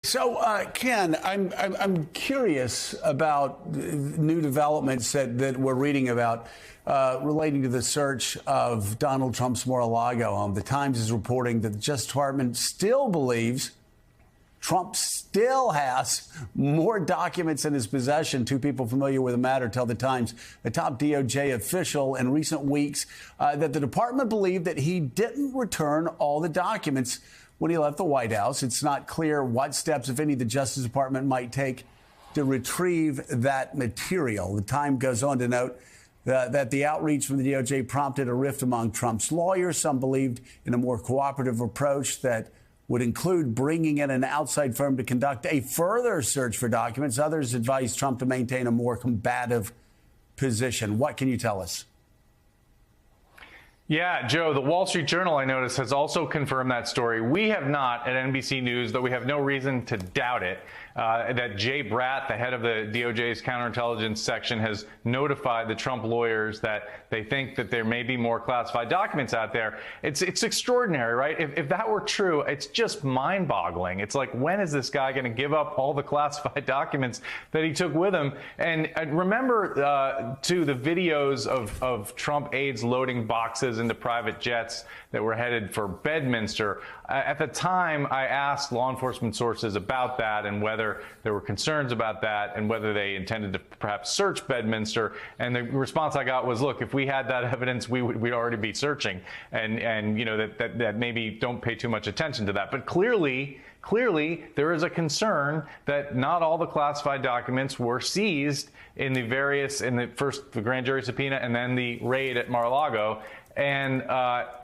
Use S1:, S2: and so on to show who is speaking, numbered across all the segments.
S1: So, Ken, I'm curious about new developments that we're reading about relating to the search of Donald Trump's Mar-a-Lago home. The Times is reporting that the Justice Department still believes Trump still has more documents in his possession. Two people familiar with the matter tell the Times, a top DOJ official in recent weeks, that the department believed that he didn't return all the documents when he left the White House. It's not clear what steps, if any, the Justice Department might take to retrieve that material. The Times goes on to note that the outreach from the DOJ prompted a rift among Trump's lawyers. Some believed in a more cooperative approach that would include bringing in an outside firm to conduct a further search for documents. Others advised Trump to maintain a more combative position. What can you tell us?
S2: Yeah, Joe, the Wall Street Journal, I notice, has also confirmed that story. We have not at NBC News, though we have no reason to doubt it, that Jay Bratt, the head of the DOJ's counterintelligence section, has notified the Trump lawyers that they think that there may be more classified documents out there. It's extraordinary, right? If that were true, it's just mind-boggling. It's like, when is this guy going to give up all the classified documents that he took with him? And remember, too, the videos of Trump aides loading boxes into private jets that were headed for Bedminster. At the time, I asked law enforcement sources about that and whether there were concerns about that and whether they intended to perhaps search Bedminster. And the response I got was, look, if we had that evidence, we'd already be searching. And you know, that maybe don't pay too much attention to that. But clearly, there is a concern that not all the classified documents were seized in the first the grand jury subpoena and then the raid at Mar-a-Lago. And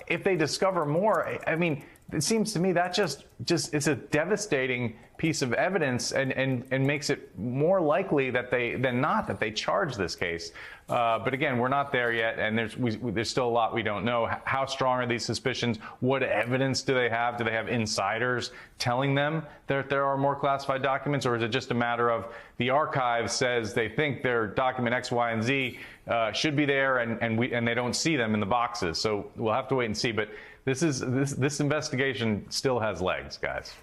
S2: if they discover more, I mean, it seems to me that just it's a devastating piece of evidence and makes it more likely that they charge this case. But again, we're not there yet, and there's still a lot we don't know. How strong are these suspicions? What evidence do they have? Do they have insiders telling them that there are more classified documents, or is it just a matter of the archive says they think their document X, Y, and Z should be there, and they don't see them in the boxes? So we'll have to wait and see. But this investigation still has legs, guys.